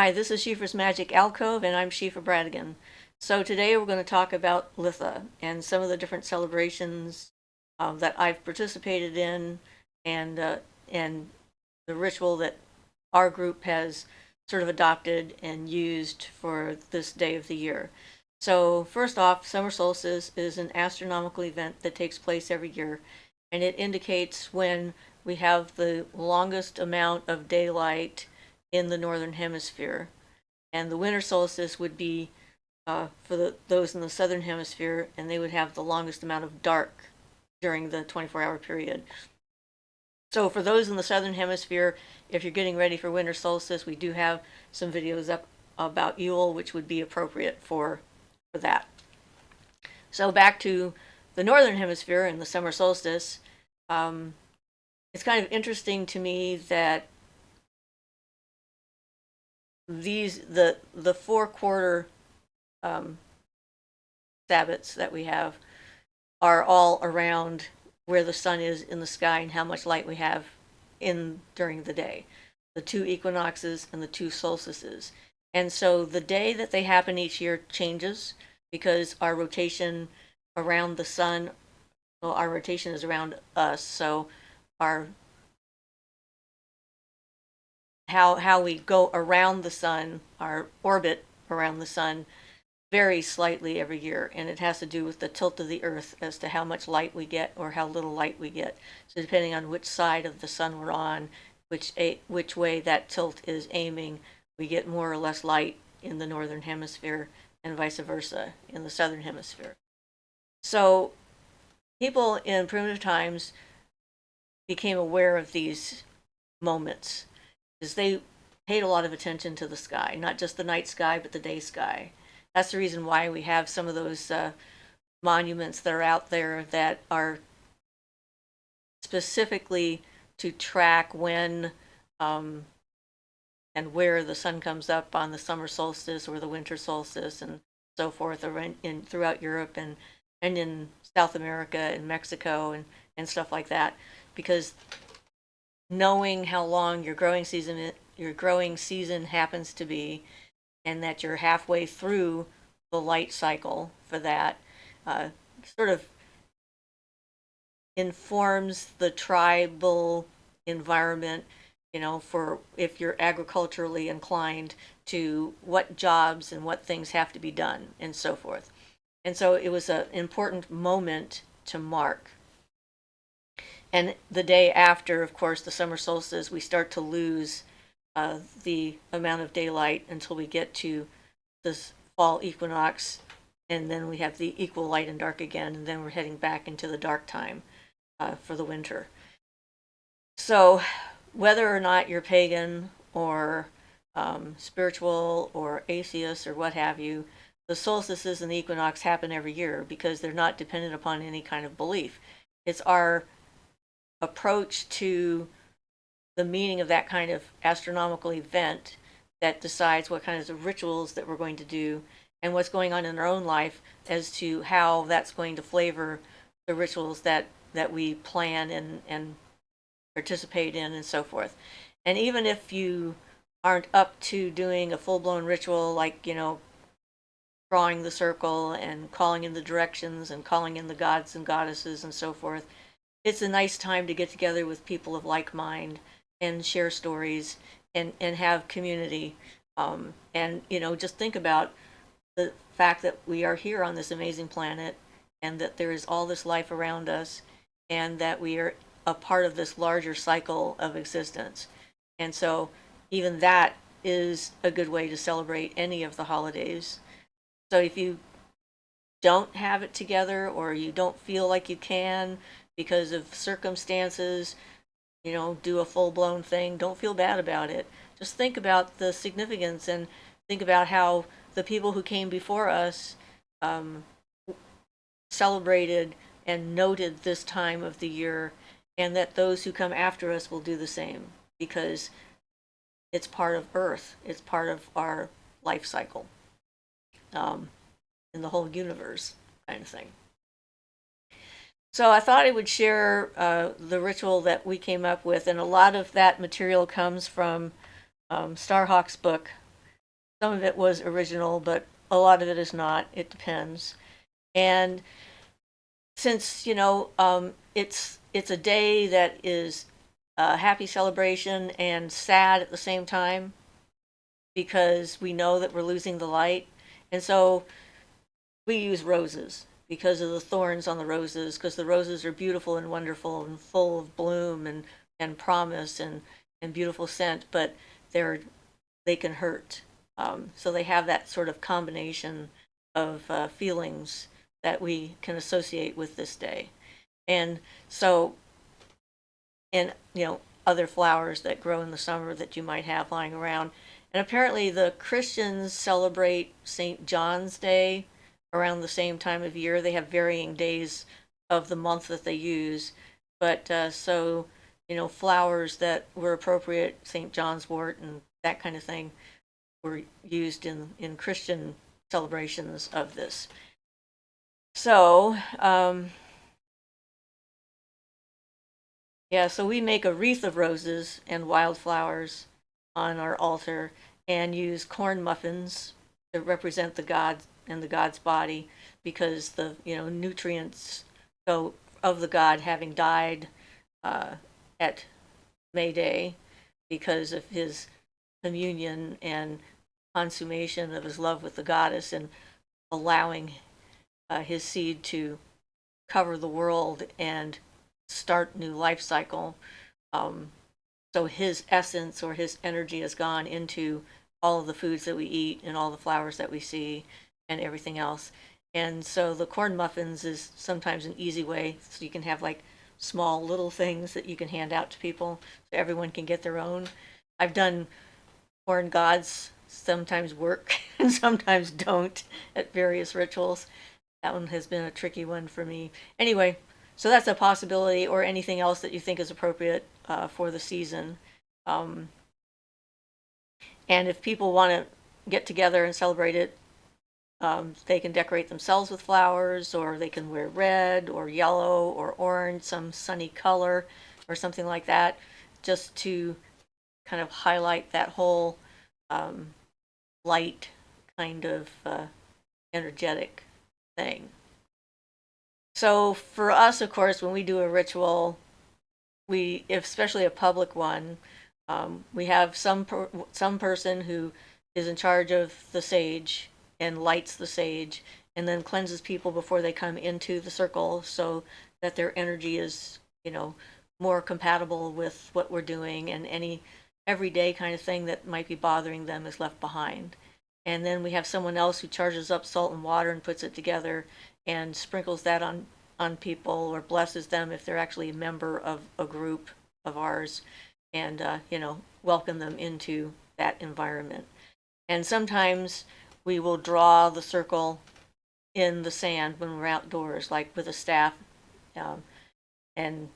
Hi, this is Siofra's Magic Alcove, and I'm Siofra Bradigan. So today we're going to talk about Litha and some of the different celebrations that I've participated in, and the ritual that our group has sort of adopted and used for this day of the year. So first off, summer solstice is an astronomical event that takes place every year, and it indicates when we have the longest amount of daylight in the northern hemisphere. And the winter solstice would be for those in the southern hemisphere, and they would have the longest amount of dark during the 24-hour period. So for those in the southern hemisphere, if you're getting ready for winter solstice, we do have some videos up about Yule, which would be appropriate for that. So back to the northern hemisphere and the summer solstice. It's kind of interesting to me that the 4-quarter Sabbats that we have are all around where the sun is in the sky and how much light we have in during the day. The 2 equinoxes and the 2 solstices. And so the day that they happen each year changes because our rotation around the sun, well, our rotation is around us, so our how we go around the sun, our orbit around the sun varies slightly every year, and it has to do with the tilt of the Earth as to how much light we get or how little light we get. So depending on which side of the sun we're on, which way that tilt is aiming, we get more or less light in the northern hemisphere and vice versa in the southern hemisphere. So people in primitive times became aware of these moments because they paid a lot of attention to the sky, not just the night sky, but the day sky. That's the reason why we have some of those monuments that are out there that are specifically to track when and where the sun comes up on the summer solstice or the winter solstice and so forth, or throughout Europe and in South America and Mexico and stuff like that, because knowing how long your growing season happens to be, and that you're halfway through the light cycle for that, sort of informs the tribal environment, for if you're agriculturally inclined, to what jobs and what things have to be done and so forth. And so it was an important moment to mark. And the day after, of course, the summer solstice, we start to lose the amount of daylight until we get to this fall equinox, and then we have the equal light and dark again, and then we're heading back into the dark time for the winter. So whether or not you're pagan or spiritual or atheist or what have you, the solstices and the equinox happen every year because they're not dependent upon any kind of belief. It's our approach to the meaning of that kind of astronomical event that decides what kinds of rituals that we're going to do and what's going on in our own life as to how that's going to flavor the rituals that we plan and participate in and so forth. And even if you aren't up to doing a full-blown ritual like, drawing the circle and calling in the directions and calling in the gods and goddesses and so forth, it's a nice time to get together with people of like mind and share stories and have community. And, just think about the fact that we are here on this amazing planet and that there is all this life around us and that we are a part of this larger cycle of existence. And so even that is a good way to celebrate any of the holidays. So if you don't have it together or you don't feel like you can because of circumstances, do a full-blown thing, don't feel bad about it. Just think about the significance and think about how the people who came before us celebrated and noted this time of the year, and that those who come after us will do the same because it's part of Earth, it's part of our life cycle in the whole universe, kind of thing. So I thought I would share the ritual that we came up with, and a lot of that material comes from Starhawk's book, Some of it was original, but a lot of it is not. It depends. And since it's a day that is a happy celebration and sad at the same time because we know that we're losing the light, and so we use roses because of the thorns on the roses, because the roses are beautiful and wonderful and full of bloom and promise and beautiful scent, but they're they can hurt. So they have that sort of combination of feelings that we can associate with this day. And so, and other flowers that grow in the summer that you might have lying around. And apparently, the Christians celebrate St. John's Day around the same time of year. They have varying days of the month that they use. But so, flowers that were appropriate, St. John's wort and that kind of thing, were used in Christian celebrations of this. So, yeah, so we make a wreath of roses and wildflowers on our altar and use corn muffins to represent the god and the god's body because the nutrients so of the god having died at May Day because of his communion and consummation of his love with the goddess and allowing his seed to cover the world and start new life cycle. So his essence or his energy has gone into all of the foods that we eat and all the flowers that we see and everything else. And so the corn muffins is sometimes an easy way, so you can have like small little things that you can hand out to people so everyone can get their own. I've done corn gods, sometimes work and sometimes don't at various rituals. That one has been a tricky one for me. Anyway, so that's a possibility, or anything else that you think is appropriate for the season. And if people want to get together and celebrate it, they can decorate themselves with flowers, or they can wear red or yellow or orange, some sunny color or something like that, just to kind of highlight that whole light kind of energetic thing. So for us, of course, when we do a ritual, especially a public one, we have some person who is in charge of the sage and lights the sage, and then cleanses people before they come into the circle, so that their energy is, more compatible with what we're doing, and any everyday kind of thing that might be bothering them is left behind. And then we have someone else who charges up salt and water and puts it together and sprinkles that on people or blesses them if they're actually a member of a group of ours, and welcome them into that environment. And sometimes we will draw the circle in the sand when we're outdoors, like with a staff. And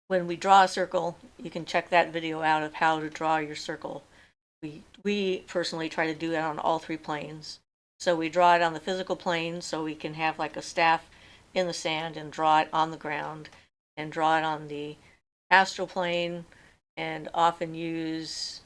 when we draw a circle, you can check that video out of how to draw your circle. We personally try to do that on all three planes. So we draw it on the physical plane, so we can have like a staff in the sand and draw it on the ground, and draw it on the astral plane, and often use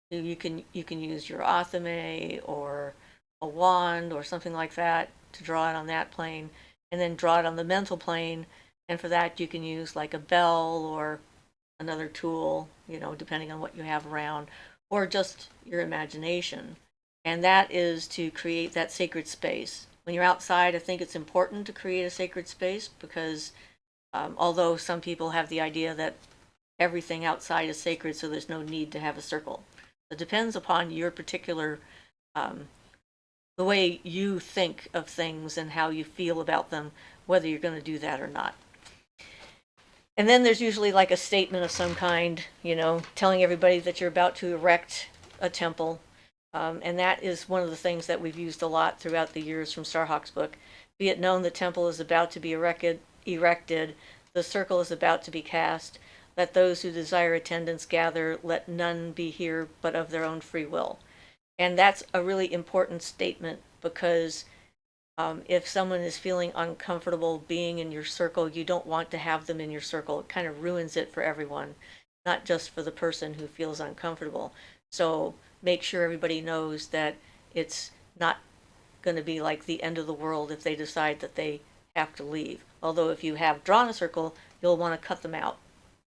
you can use your athame or a wand or something like that to draw it on that plane, and then draw it on the mental plane. And for that, you can use like a bell or another tool, depending on what you have around, or just your imagination. And that is to create that sacred space. When you're outside, I think it's important to create a sacred space because although some people have the idea that everything outside is sacred, so there's no need to have a circle. It depends upon your particular, the way you think of things and how you feel about them, whether you're going to do that or not. And then there's usually like a statement of some kind, telling everybody that you're about to erect a temple. And that is one of the things that we've used a lot throughout the years from Starhawk's book. Be it known the temple is about to be erected, the circle is about to be cast. Let those who desire attendance gather, let none be here but of their own free will. And that's a really important statement because if someone is feeling uncomfortable being in your circle, you don't want to have them in your circle. It kind of ruins it for everyone. not just for the person who feels uncomfortable. So make sure everybody knows that it's not going to be like the end of the world if they decide that they have to leave. Although if you have drawn a circle, you'll want to cut them out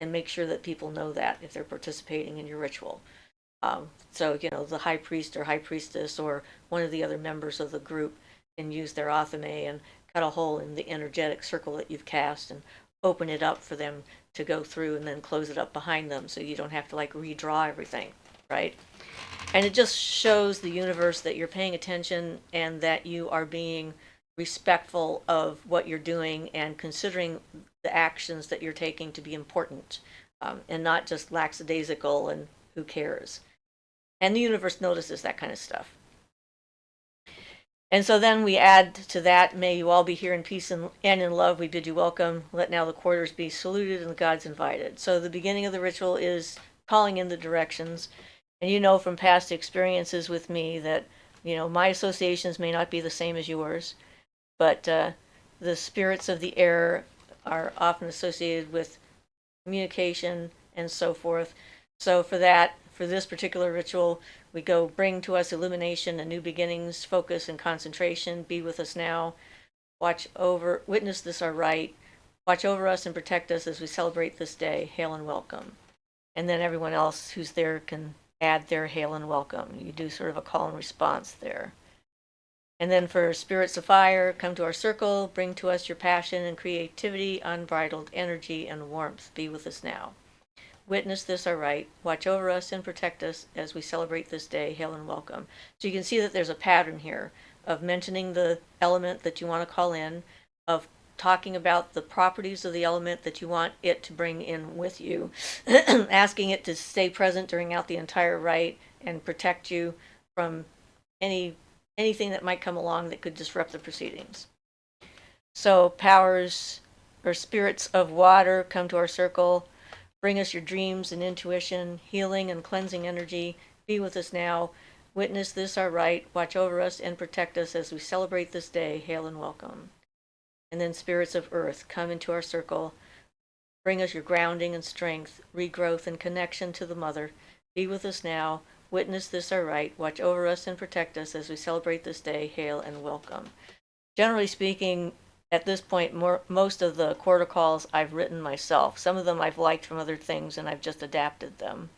and make sure that people know that if they're participating in your ritual. So, the high priest or high priestess or one of the other members of the group can use their athame and cut a hole in the energetic circle that you've cast and open it up for them to go through and then close it up behind them so you don't have to like redraw everything, right? And it just shows the universe that you're paying attention and that you are being respectful of what you're doing and considering the actions that you're taking to be important, and not just lackadaisical and who cares. And the universe notices that kind of stuff. And so then we add to that, may you all be here in peace and in love. We bid you welcome. Let now the quarters be saluted and the gods invited. So the beginning of the ritual is calling in the directions. And you know from past experiences with me that, my associations may not be the same as yours, but the spirits of the air are often associated with communication and so forth. So for this particular ritual, we go bring to us illumination and new beginnings, focus and concentration, be with us now, witness this our right, watch over us and protect us as we celebrate this day, hail and welcome. And then everyone else who's there can add their hail and welcome. You do sort of a call and response there. And then for spirits of fire, come to our circle, bring to us your passion and creativity, unbridled energy and warmth, be with us now. Witness this our right, watch over us and protect us as we celebrate this day, hail and welcome. So you can see that there's a pattern here of mentioning the element that you want to call in, of talking about the properties of the element that you want it to bring in with you, asking it to stay present during out the entire rite and protect you from anything that might come along that could disrupt the proceedings. So powers or spirits of water, come to our circle, bring us your dreams and intuition, healing and cleansing energy, be with us now, witness this our rite, watch over us and protect us as we celebrate this day, hail and welcome. And then spirits of earth, come into our circle, bring us your grounding and strength, regrowth and connection to the mother, be with us now, witness this our rite, watch over us and protect us as we celebrate this day, hail and welcome. Generally speaking, at this point, most of the quarter calls I've written myself. Some of them I've liked from other things and I've just adapted them.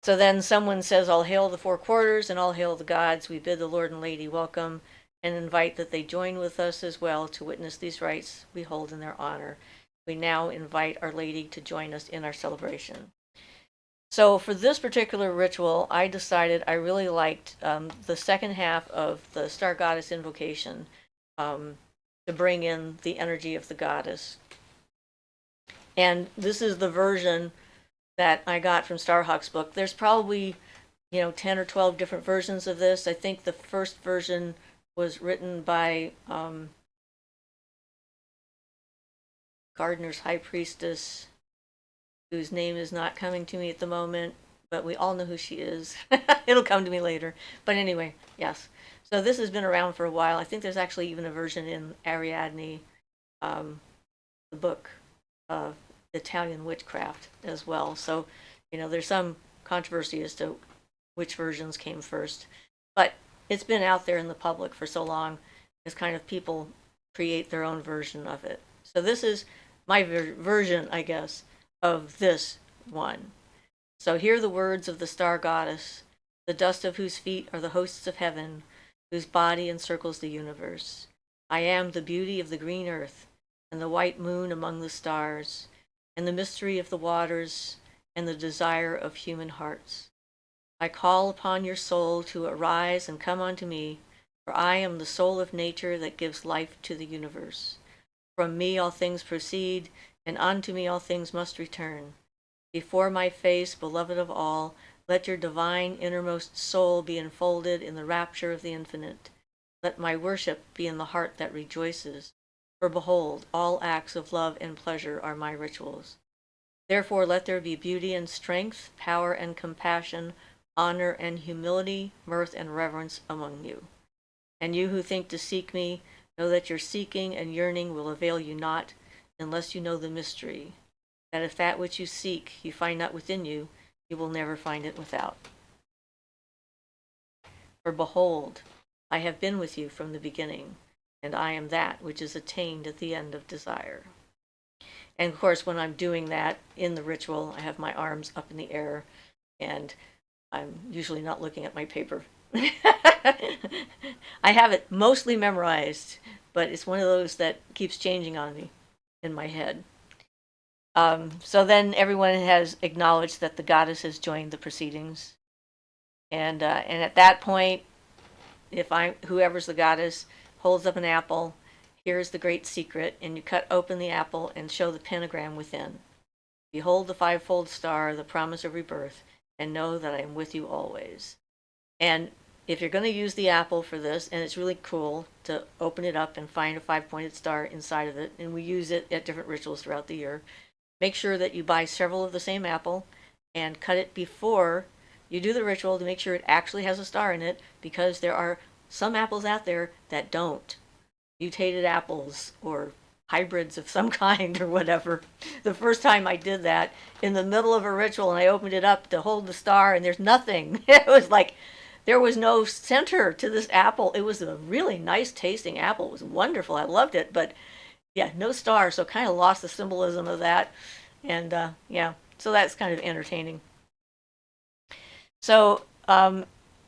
So then someone says, all hail the four quarters and all hail the gods. We bid the Lord and Lady welcome and invite that they join with us as well to witness these rites we hold in their honor. We now invite Our Lady to join us in our celebration. So for this particular ritual, I decided I really liked the second half of the Star Goddess invocation, to bring in the energy of the goddess. And this is the version that I got from Starhawk's book. There's probably, 10 or 12 different versions of this. I think the first version was written by Gardner's High Priestess, whose name is not coming to me at the moment, but we all know who she is. It'll come to me later. But anyway, yes. So this has been around for a while. I think there's actually even a version in Ariadne, the book of Italian witchcraft as well. So, there's some controversy as to which versions came first. But it's been out there in the public for so long, as kind of people create their own version of it. So this is my version, I guess, of this one. So hear the words of the star goddess, the dust of whose feet are the hosts of heaven, whose body encircles the universe. I am the beauty of the green earth, and the white moon among the stars, and the mystery of the waters, and the desire of human hearts. I call upon your soul to arise and come unto me, for I am the soul of nature that gives life to the universe. From me all things proceed, and unto me all things must return. Before my face, beloved of all, let your divine innermost soul be enfolded in the rapture of the infinite. Let my worship be in the heart that rejoices, for behold, all acts of love and pleasure are my rituals. Therefore let there be beauty and strength, power and compassion, honor and humility, mirth and reverence among you. And you who think to seek me, know that your seeking and yearning will avail you not, unless you know the mystery. that if that which you seek you find not within you, you will never find it without. For behold, I have been with you from the beginning, and I am that which is attained at the end of desire. And of course, when I'm doing that in the ritual, I have my arms up in the air, and I'm usually not looking at my paper. I have it mostly memorized, but it's one of those that keeps changing on me in my head. So then everyone has acknowledged that the goddess has joined the proceedings, and at that point, if whoever's the goddess holds up an apple, here's the great secret, and you cut open the apple and show the pentagram within. Behold the fivefold star, the promise of rebirth, and know that I am with you always. And if you're going to use the apple for this, and it's really cool to open it up and find a five-pointed star inside of it, and we use it at different rituals throughout the year, make sure that you buy several of the same apple and cut it before you do the ritual to make sure it actually has a star in it, because there are some apples out there that don't. Mutated apples or hybrids of some kind or whatever. The first time I did that in the middle of a ritual and I opened it up to hold the star and there's nothing. It was like there was no center to this apple. It was a really nice tasting apple. It was wonderful. I loved it, but yeah, no star. So kind of lost the symbolism of that. And yeah, so that's kind of entertaining. So, and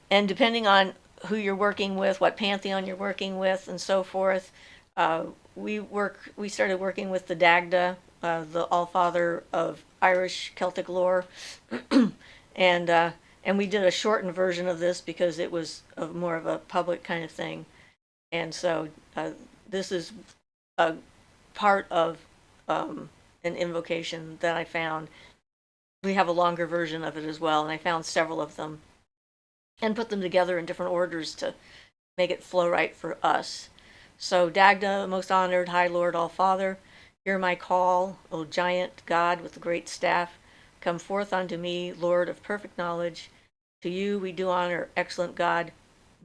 depending on who you're working with, what pantheon you're working with, and so forth, we started working with the Dagda, the Allfather of Irish Celtic lore, and we did a shortened version of this because it was more of a public kind of thing, and so this is a part of an invocation that I found. We have a longer version of it as well, and I found several of them and put them together in different orders to make it flow right for us. So, Dagda, most honored High Lord All-Father, hear my call, O giant God with the great staff. Come forth unto me, Lord of perfect knowledge. To you we do honor, excellent God,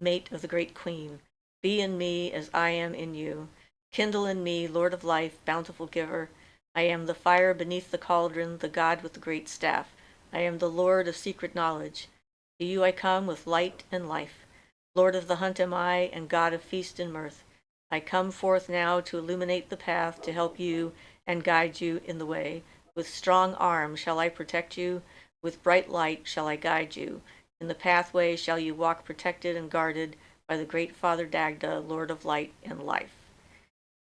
mate of the great Queen. Be in me as I am in you. Kindle in me, Lord of life, bountiful giver. I am the fire beneath the cauldron, the God with the great staff. I am the Lord of secret knowledge. To you I come with light and life. Lord of the hunt am I, and God of feast and mirth. I come forth now to illuminate the path, to help you and guide you in the way. With strong arm shall I protect you, with bright light shall I guide you. In the pathway shall you walk protected and guarded by the great Father Dagda, Lord of light and life.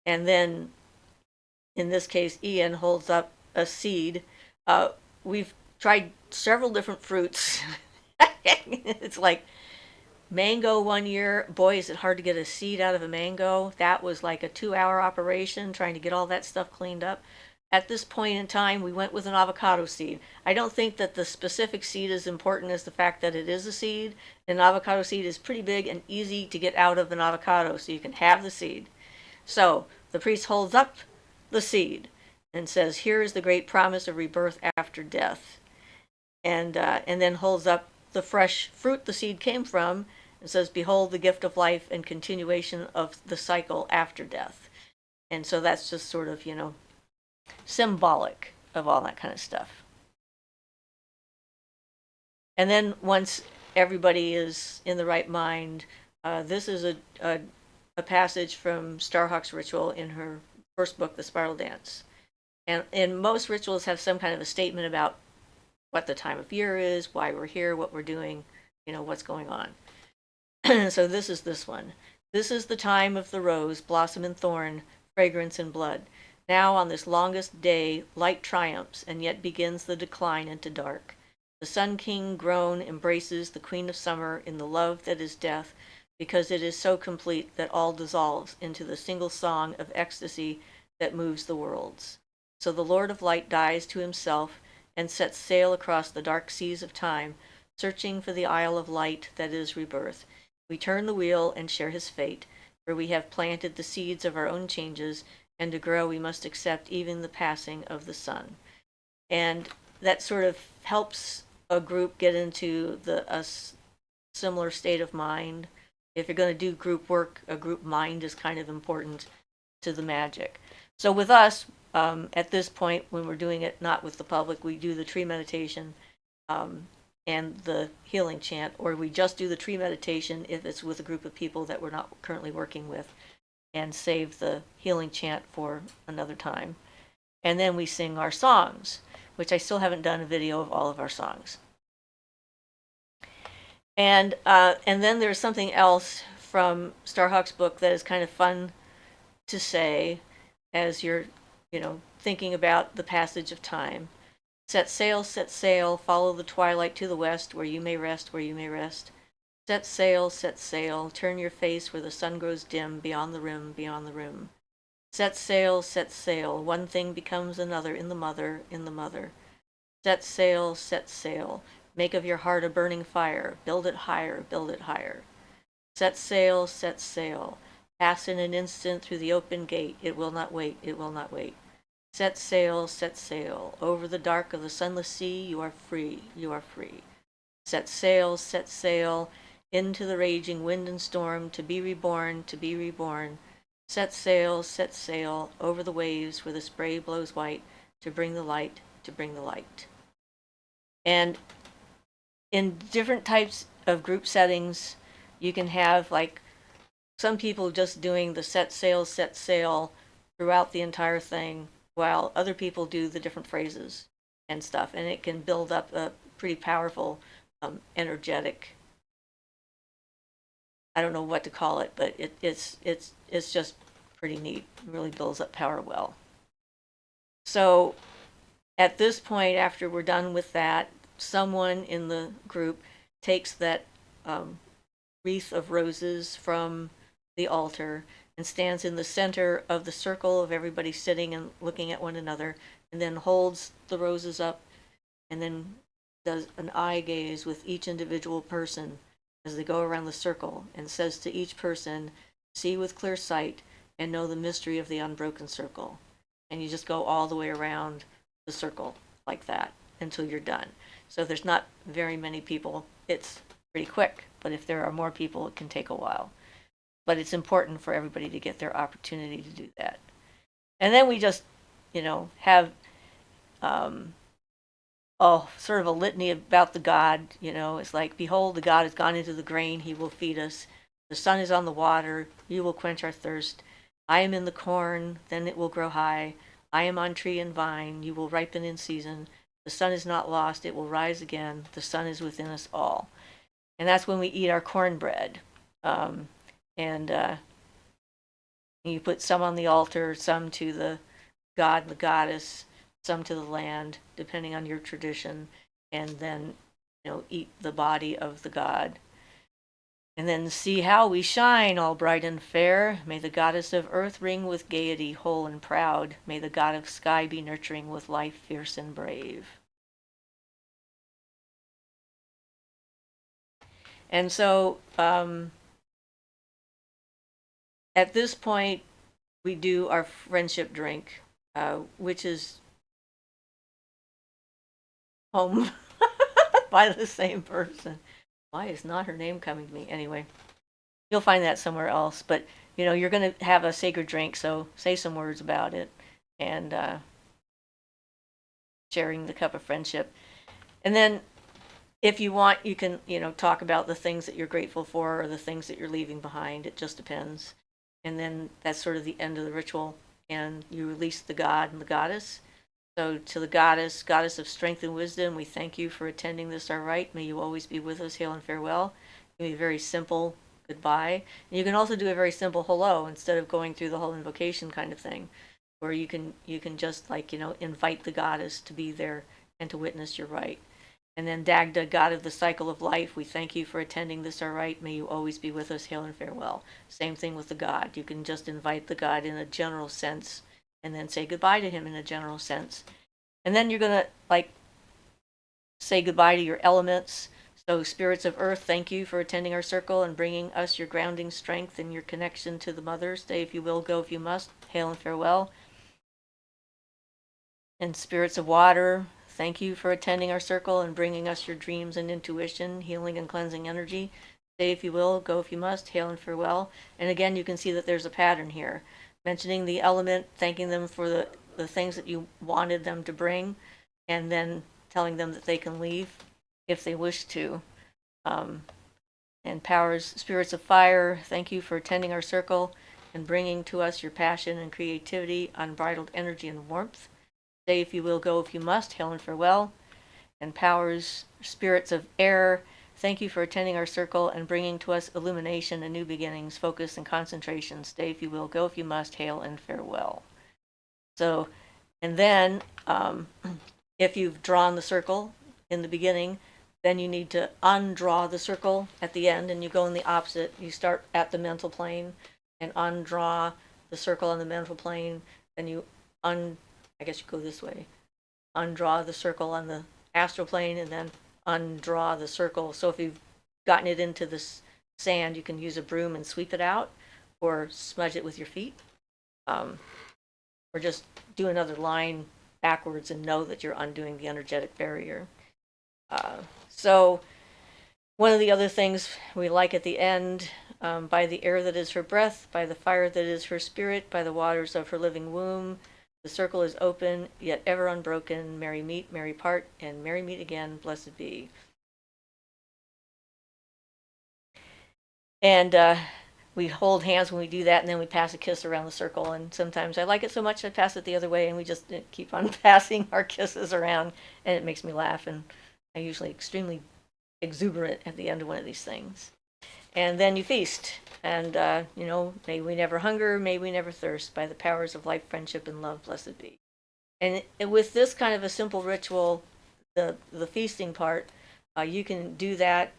And then, in this case, Ian holds up a seed. We've tried several different fruits. It's like mango one year. Boy, is it hard to get a seed out of a mango. That was like a 2-hour operation trying to get all that stuff cleaned up. At this point in time, we went with an avocado seed. I don't think that the specific seed is important as the fact that it is a seed. An avocado seed is pretty big and easy to get out of an avocado, so you can have the seed. So the priest holds up the seed and says, here is the great promise of rebirth after death. And then holds up the fresh fruit the seed came from and says, behold the gift of life and continuation of the cycle after death. And so that's just sort of, symbolic of all that kind of stuff. And then once everybody is in the right mind, this is a passage from Starhawk's ritual in her first book, The Spiral Dance. And most rituals have some kind of a statement about what the time of year is, why we're here, what we're doing, what's going on. So this is this one. This is the time of the rose, blossom and thorn, fragrance and blood. Now on this longest day, light triumphs, and yet begins the decline into dark. The Sun King grown embraces the Queen of Summer in the love that is death, because it is so complete that all dissolves into the single song of ecstasy that moves the worlds. So the Lord of Light dies to himself and sets sail across the dark seas of time, searching for the Isle of Light that is rebirth. We turn the wheel and share his fate, for we have planted the seeds of our own changes, and to grow we must accept even the passing of the sun. And that sort of helps a group get into a similar state of mind. If you're going to do group work, a group mind is kind of important to the magic. So with us, at this point, when we're doing it not with the public, we do the tree meditation and the healing chant, or we just do the tree meditation if it's with a group of people that we're not currently working with, and save the healing chant for another time. And then we sing our songs, which I still haven't done a video of all of our songs. And then there's something else from Starhawk's book that is kind of fun to say as you're, thinking about the passage of time. Set sail, follow the twilight to the west, where you may rest, where you may rest. Set sail, turn your face where the sun grows dim, beyond the rim, beyond the rim. Set sail, one thing becomes another in the mother, in the mother. Set sail, make of your heart a burning fire, build it higher, build it higher. Set sail, pass in an instant through the open gate, it will not wait, it will not wait. Set sail, over the dark of the sunless sea, you are free, you are free. Set sail, into the raging wind and storm, to be reborn, to be reborn. Set sail, over the waves where the spray blows white, to bring the light, to bring the light. And in different types of group settings, you can have like some people just doing the set sail throughout the entire thing, while other people do the different phrases and stuff, and it can build up a pretty powerful, energetic. I don't know what to call it, but it's just pretty neat. It really builds up power well. So at this point, after we're done with that, someone in the group takes that wreath of roses from the altar and stands in the center of the circle of everybody sitting and looking at one another, and then holds the roses up, and then does an eye gaze with each individual person as they go around the circle, and says to each person, see with clear sight and know the mystery of the unbroken circle. And you just go all the way around the circle like that until you're done. So if there's not very many people, it's pretty quick, but if there are more people, it can take a while. But it's important for everybody to get their opportunity to do that. And then we just, have sort of a litany about the God. It's like, behold, the God has gone into the grain, he will feed us. The sun is on the water, you will quench our thirst. I am in the corn, then it will grow high. I am on tree and vine, you will ripen in season. The sun is not lost, it will rise again. The sun is within us all. And that's when we eat our cornbread. And you put some on the altar, some to the god and the goddess, some to the land, depending on your tradition, and then eat the body of the god. And then see how we shine, all bright and fair. May the goddess of earth ring with gaiety, whole and proud. May the god of sky be nurturing with life fierce and brave. And so at this point, we do our friendship drink, which is home by the same person. Why is not her name coming to me? Anyway, you'll find that somewhere else. But, you're going to have a sacred drink, so say some words about it. And sharing the cup of friendship. And then if you want, you can, talk about the things that you're grateful for or the things that you're leaving behind. It just depends. And then that's sort of the end of the ritual, and you release the god and the goddess. So to the goddess, goddess of strength and wisdom, we thank you for attending this our rite. May you always be with us. Hail and farewell. It can be a very simple goodbye. And you can also do a very simple hello instead of going through the whole invocation kind of thing, where you can just invite the goddess to be there and to witness your rite. And then Dagda, god of the cycle of life, we thank you for attending this our rite. May you always be with us. Hail and farewell. Same thing with the god. You can just invite the god in a general sense and then say goodbye to him in a general sense. And then you're going to say goodbye to your elements. So spirits of earth, thank you for attending our circle and bringing us your grounding strength and your connection to the mother. Stay if you will, go if you must. Hail and farewell. And spirits of water, thank you for attending our circle and bringing us your dreams and intuition, healing and cleansing energy. Stay if you will, go if you must. Hail and farewell. And again, you can see that there's a pattern here. Mentioning the element, thanking them for the the things that you wanted them to bring, and then telling them that they can leave if they wish to. Um, and powers, spirits of fire, thank you for attending our circle and bringing to us your passion and creativity, unbridled energy and warmth. Stay if you will, go if you must. Hail and farewell. And powers, spirits of air, thank you for attending our circle and bringing to us illumination and new beginnings, focus and concentration. Stay if you will, go if you must. Hail and farewell. So, and then if you've drawn the circle in the beginning, then you need to undraw the circle at the end, and you go in the opposite. You start at the mental plane and undraw the circle on the mental plane. Then you I guess you go this way. Undraw the circle on the astral plane, and then undraw the circle. So if you've gotten it into the sand, you can use a broom and sweep it out, or smudge it with your feet, or just do another line backwards and know that you're undoing the energetic barrier. So one of the other things we like at the end, by the air that is her breath, by the fire that is her spirit, by the waters of her living womb, the circle is open, yet ever unbroken. Merry meet, merry part, and merry meet again, blessed be. And we hold hands when we do that, and then we pass a kiss around the circle. And sometimes I like it so much I pass it the other way, and we just keep on passing our kisses around, and it makes me laugh. And I'm usually extremely exuberant at the end of one of these things. And then you feast, and may we never hunger, may we never thirst, by the powers of life, friendship, and love, blessed be. And with this kind of a simple ritual, the feasting part, you can do that.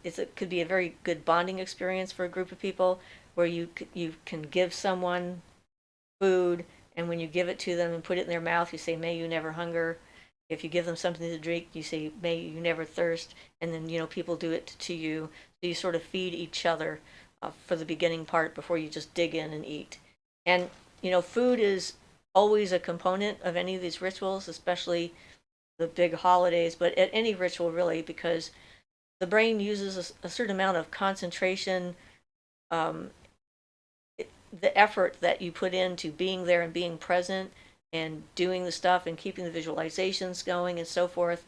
It could be a very good bonding experience for a group of people, where you can give someone food, and when you give it to them and put it in their mouth, you say, "May you never hunger." If you give them something to drink, you say, "May you never thirst," and then people do it to you. So you sort of feed each other for the beginning part before you just dig in and eat. And food is always a component of any of these rituals, especially the big holidays, but at any ritual really, because the brain uses a certain amount of concentration. The effort that you put into being there and being present and doing the stuff and keeping the visualizations going and so forth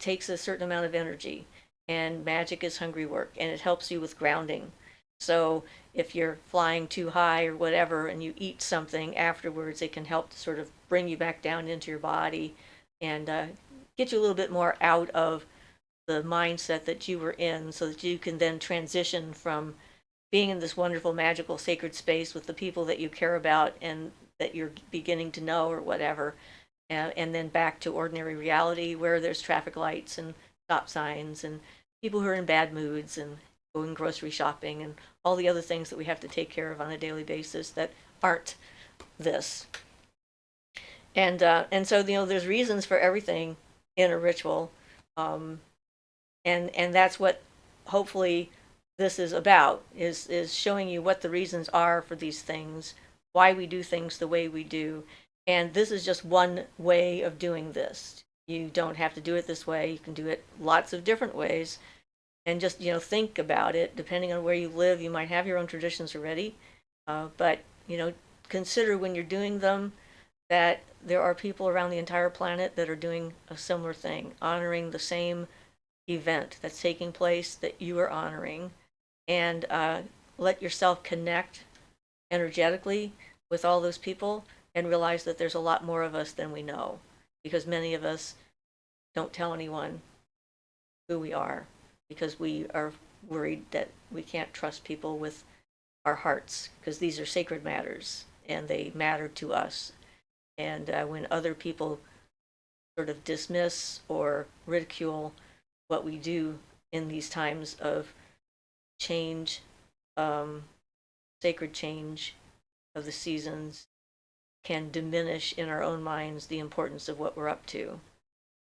takes a certain amount of energy. And magic is hungry work, and it helps you with grounding. So if you're flying too high or whatever and you eat something afterwards, it can help to sort of bring you back down into your body and get you a little bit more out of the mindset that you were in, so that you can then transition from being in this wonderful, magical, sacred space with the people that you care about and that you're beginning to know or whatever, and then back to ordinary reality where there's traffic lights and stop signs and people who are in bad moods and going grocery shopping and all the other things that we have to take care of on a daily basis that aren't this. And so there's reasons for everything in a ritual, and that's what hopefully this is about, is showing you what the reasons are for these things, why we do things the way we do. And this is just one way of doing this. You don't have to do it this way. You can do it lots of different ways. And just think about it. Depending on where you live, you might have your own traditions already, but consider when you're doing them that there are people around the entire planet that are doing a similar thing, honoring the same event that's taking place that you are honoring. And let yourself connect energetically with all those people and realize that there's a lot more of us than we know, because many of us don't tell anyone who we are because we are worried that we can't trust people with our hearts, because these are sacred matters and they matter to us. And when other people sort of dismiss or ridicule what we do in these times of change, sacred change of the seasons, can diminish in our own minds the importance of what we're up to.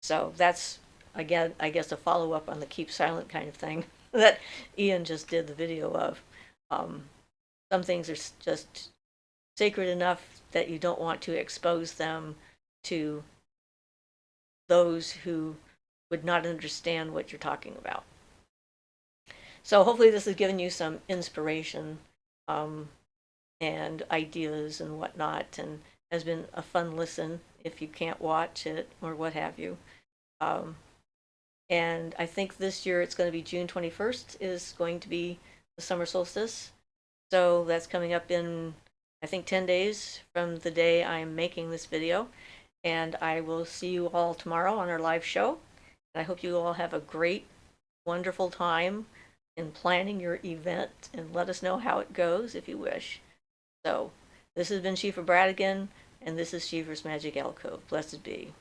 So that's, again, I guess, a follow up on the keep silent kind of thing that Ian just did the video of. Some things are just sacred enough that you don't want to expose them to those who would not understand what you're talking about. So hopefully this has given you some inspiration and ideas and whatnot, has been a fun listen if you can't watch it or what have you. Um, and I think this year it's going to be June 21st is going to be the summer solstice. So that's coming up in, I think, 10 days from the day I'm making this video. And I will see you all tomorrow on our live show. And I hope you all have a great, wonderful time in planning your event, and let us know how it goes if you wish. So, this has been Siofra Bradigan, and this is Siofra's Magic Alcove. Blessed be.